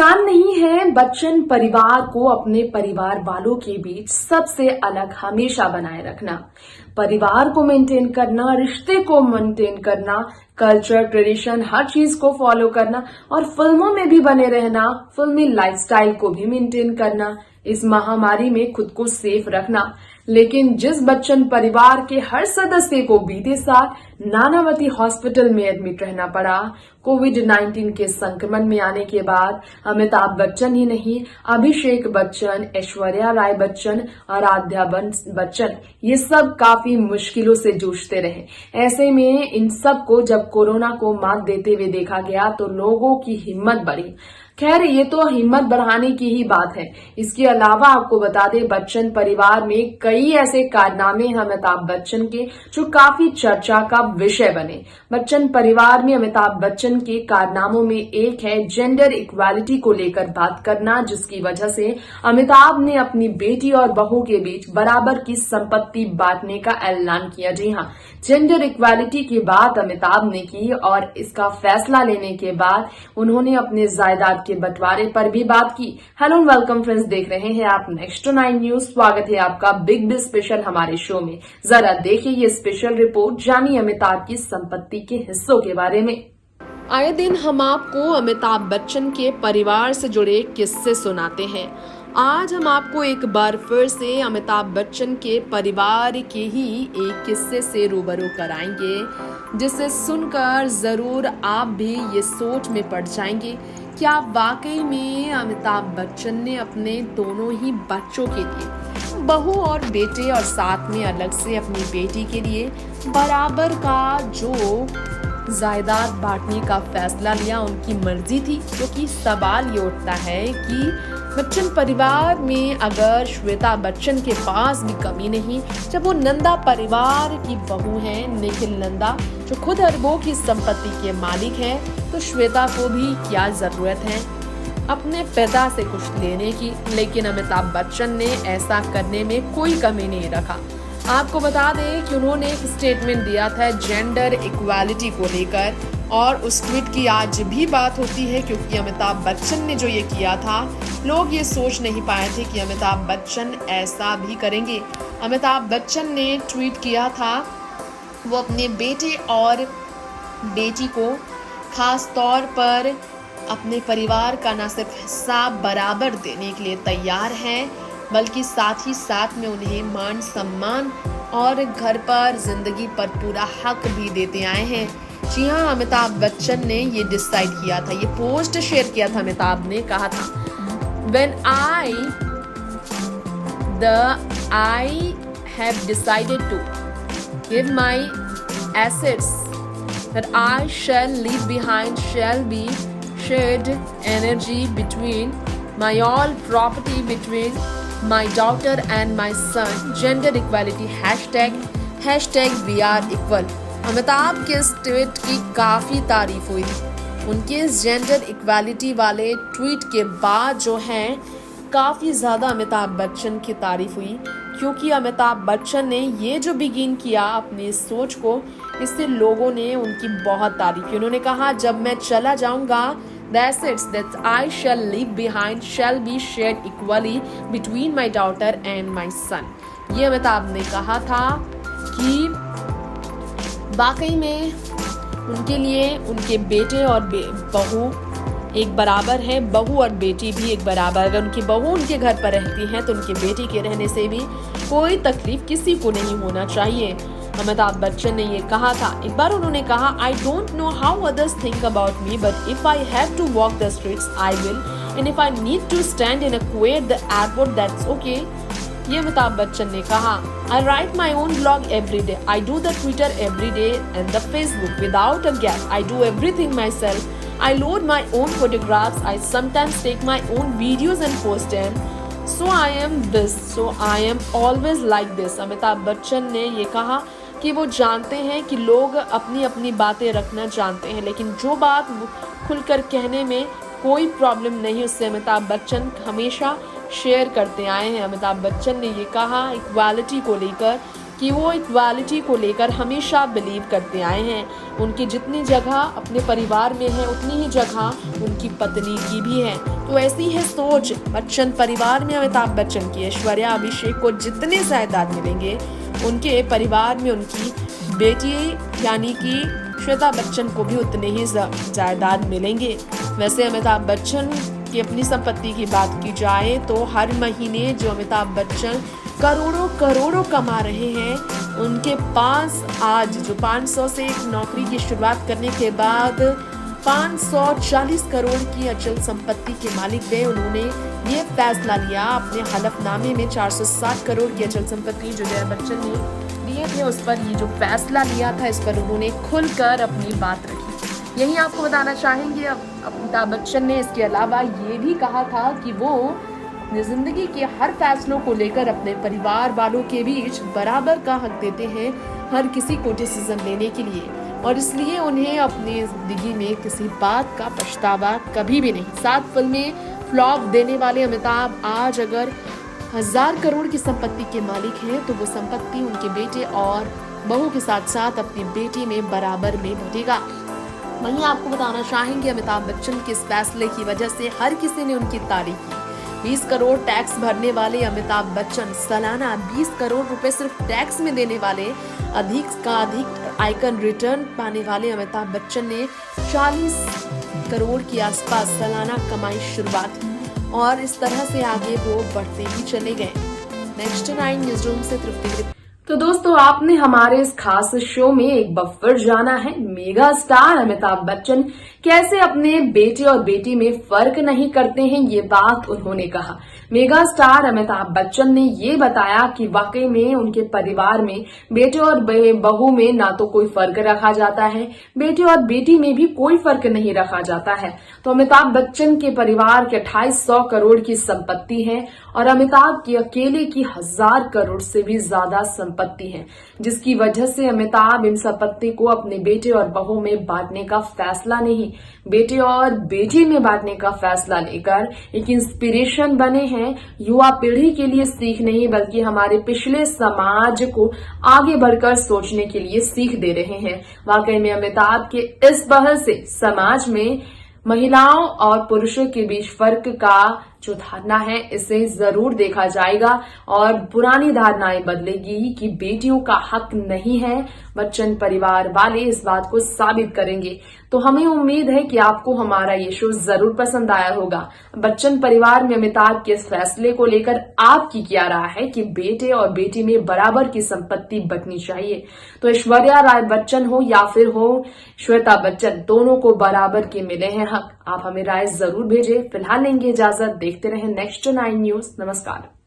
आसान नहीं है बच्चन परिवार को अपने परिवार वालों के बीच सबसे अलग हमेशा बनाए रखना। परिवार को मेंटेन करना, रिश्ते को मेंटेन करना, कल्चर, ट्रेडिशन, हर चीज को फॉलो करना और फिल्मों में भी बने रहना, फिल्मी लाइफस्टाइल को भी मेंटेन करना, इस महामारी में खुद को सेफ रखना। लेकिन जिस बच्चन परिवार के हर सदस्य को बीते साल नानावती हॉस्पिटल में एडमिट रहना पड़ा, कोविड-19 के संक्रमण में आने के बाद अमिताभ बच्चन ही नहीं, अभिषेक बच्चन, ऐश्वर्या राय बच्चन, आराध्या बच्चन, ये सब काफी मुश्किलों से जूझते रहे। ऐसे में इन सब को जब कोरोना को मात देते हुए देखा गया तो लोगों की हिम्मत बढ़ी। खैर, ये तो हिम्मत बढ़ाने की ही बात है। इसके अलावा आपको बता दें, बच्चन परिवार में कई ऐसे कारनामे हैं अमिताभ बच्चन के जो काफी चर्चा का विषय बने। बच्चन परिवार में अमिताभ बच्चन के कारनामों में एक है जेंडर इक्वालिटी को लेकर बात करना, जिसकी वजह से अमिताभ ने अपनी बेटी और बहू के बीच बराबर की संपत्ति बांटने का ऐलान किया। जी हाँ, जेंडर इक्वालिटी की बात अमिताभ ने की और इसका फैसला लेने के बाद उन्होंने अपने जायदाद के बंटवारे पर भी बात की। हेलो वेलकम फ्रेंड्स, देख रहे हैं आप नेक्स्ट 9 न्यूज। स्वागत है आपका बिग स्पेशल हमारे शो में। जरा देखिए ये स्पेशल रिपोर्ट, जानिए अमिताभ की संपत्ति के हिस्सों के बारे में। आए दिन हम आपको अमिताभ बच्चन के परिवार से जुड़े किस्से सुनाते हैं। आज हम आपको एक बार फिर से अमिताभ बच्चन के परिवार के ही एक किस्से से रूबरू कराएंगे, जिसे सुनकर जरूर आप भी ये सोच में पड़ जाएंगे क्या वाकई में अमिताभ बच्चन ने अपने दोनों ही बच्चों के लिए, बहू और बेटे और साथ में अलग से अपनी बेटी के लिए बराबर का जो जायदाद बांटने का फैसला लिया, उनकी मर्जी थी। क्योंकि सवाल ये उठता है कि बच्चन परिवार में अगर श्वेता बच्चन के पास भी कमी नहीं, जब वो नंदा परिवार की बहू हैं, निखिल नंदा, जो खुद अरबों की संपत्ति के मालिक हैं, तो श्वेता को भी क्या जरूरत है अपने पिता से कुछ लेने की। लेकिन अमिताभ बच्चन ने ऐसा करने में कोई कमी नहीं रखा। आपको बता दें कि उन्होंने एक स्टेटमेंट दिया था जेंडर इक्वालिटी को लेकर, और उस ट्वीट की आज भी बात होती है क्योंकि अमिताभ बच्चन ने जो ये किया था, लोग ये सोच नहीं पाए थे कि अमिताभ बच्चन ऐसा भी करेंगे। अमिताभ बच्चन ने ट्वीट किया था, वो अपने बेटे और बेटी को खास तौर पर अपने परिवार का न सिर्फ हिस्सा बराबर देने के लिए तैयार हैं, बल्कि साथ ही साथ में उन्हें मान सम्मान और घर पर जिंदगी पर पूरा हक भी देते आए हैं। जी हाँ, अमिताभ बच्चन ने ये डिसाइड किया था, ये पोस्ट शेयर किया था। अमिताभ ने कहा था, When I have decided to give my assets that I shall leave behind shall be shared energy between my all property between my daughter and my son, gender equality hashtag we are equal। Amitabh के इस tweet की काफ़ी तारीफ हुई। उनके इस gender equality वाले tweet के बाद जो है काफ़ी ज़्यादा अमिताभ बच्चन की तारीफ हुई, क्योंकि अमिताभ बच्चन ने ये जो बिगिन किया अपनी इस सोच को, इससे लोगों ने उनकी बहुत तारीफ की। उन्होंने कहा, जब मैं चला जाऊंगा, the assets that I shall leave behind shall be shared equally between my daughter and my son। ये अमिताभ ने कहा था कि वाकई में उनके लिए उनके बेटे और बहू एक बराबर है, बहू और बेटी भी एक बराबर। अगर उनकी बहू उनके घर पर रहती हैं तो उनके बेटी के रहने से भी कोई तकलीफ किसी को नहीं होना चाहिए। अमिताभ बच्चन ने ये कहा था। एक बार उन्होंने कहा, I don't know how others think about me, but if I have to walk the streets, I will, and if I need to stand in a queue at the airport, that's okay। ये अमिताभ बच्चन ने कहा, I write my own blog every day, I do the Twitter every day and the Facebook without a gap, I do everything myself, I load my own photographs, I sometimes take my own videos and post them, so I am this, so I am always like this। Amitabh Bachchan ने ये कहा कि वो जानते हैं कि लोग अपनी अपनी बातें रखना जानते हैं, लेकिन जो बात खुलकर कहने में कोई प्रॉब्लम नहीं, उससे अमिताभ बच्चन हमेशा शेयर करते आए हैं। अमिताभ बच्चन ने ये कहा इक्वालिटी को लेकर कि वो इक्वालिटी को लेकर हमेशा बिलीव करते आए हैं। उनकी जितनी जगह अपने परिवार में है उतनी ही जगह उनकी पत्नी की भी है। तो ऐसी है सोच बच्चन परिवार में अमिताभ बच्चन की। ऐश्वर्या अभिषेक को जितने जायदाद मिलेंगे उनके परिवार में उनकी बेटी यानी कि श्वेता बच्चन को भी उतने ही जायदाद मिलेंगे। वैसे अमिताभ बच्चन की अपनी संपत्ति की बात की जाए तो हर महीने जो अमिताभ बच्चन करोड़ों कमा रहे हैं, उनके पास आज जो 500 से एक नौकरी की शुरुआत करने के बाद 540 करोड़ की अचल संपत्ति के मालिक हुए। उन्होंने ये फैसला लिया अपने हलफनामे में 460 करोड़ की अचल संपत्ति जो जया बच्चन ने लिए थे उस पर ये जो फैसला लिया था, इस पर उन्होंने खुलकर अपनी बात रखी। यही आपको बताना चाहेंगे अमिताभ बच्चन ने इसके अलावा ये भी कहा था कि वो जिंदगी के हर फैसलों को लेकर अपने परिवार वालों के बीच बराबर का हक देते हैं हर किसी को डिसीजन लेने के लिए, और इसलिए उन्हें अपनी जिंदगी में किसी बात का पछतावा कभी भी नहीं। 7 फिल्में फ्लॉप देने वाले अमिताभ आज अगर 1000 करोड़ की संपत्ति के मालिक हैं तो वो संपत्ति उनके बेटे और बहू के साथ साथ अपनी बेटी में बराबर में बटेगा। वहीं आपको बताना चाहेंगे अमिताभ बच्चन के इस फैसले की वजह से हर किसी ने उनकी तारीफ की। 20 करोड़ टैक्स भरने वाले अमिताभ बच्चन सालाना 20 करोड़ रुपए सिर्फ टैक्स में देने वाले, अधिक आयकर रिटर्न पाने वाले अमिताभ बच्चन ने 40 करोड़ के आसपास सालाना कमाई शुरुआत की और इस तरह से आगे वो बढ़ते ही चले गए। नेक्स्ट 9 न्यूज रूम से तृप्ति। तो दोस्तों, आपने हमारे इस खास शो में एक बार फिर जाना है मेगा स्टार अमिताभ बच्चन कैसे अपने बेटे और बेटी में फर्क नहीं करते हैं। ये बात उन्होंने कहा। मेगा स्टार अमिताभ बच्चन ने ये बताया कि वाकई में उनके परिवार में बेटे और बहू में ना तो कोई फर्क रखा जाता है, बेटे और बेटी में भी कोई फर्क नहीं रखा जाता है। तो अमिताभ बच्चन के परिवार के 2800 करोड़ की संपत्ति है और अमिताभ की अकेले की 1000 करोड़ से भी ज्यादा संपत्ति है, जिसकी वजह से अमिताभ इन संपत्ति को अपने बेटे और बहू में बांटने का फैसला नहीं, बेटे और बेटी में बांटने का फैसला लेकर एक इंस्पिरेशन बने हैं। युवा पीढ़ी के लिए सीख नहीं बल्कि हमारे पिछले समाज को आगे बढ़कर सोचने के लिए सीख दे रहे हैं। वाकई में अमिताभ के इस पहल से समाज में महिलाओं और पुरुषों के बीच फर्क का जो धारणा है इसे जरूर देखा जाएगा और पुरानी धारणाएं बदलेगी कि बेटियों का हक नहीं है। बच्चन परिवार वाले इस बात को साबित करेंगे। तो हमें उम्मीद है कि आपको हमारा ये शो जरूर पसंद आया होगा। बच्चन परिवार में अमिताभ के इस फैसले को लेकर आपकी क्या राय है कि बेटे और बेटी में बराबर की संपत्ति बंटनी चाहिए। तो ऐश्वर्या राय बच्चन हो या फिर हो श्वेता बच्चन, दोनों को बराबर के मिले हैं हक। आप हमें राय जरूर भेजें। फिलहाल लेंगे इजाजत। देखते रहें नेक्स्ट 9 न्यूज। नमस्कार।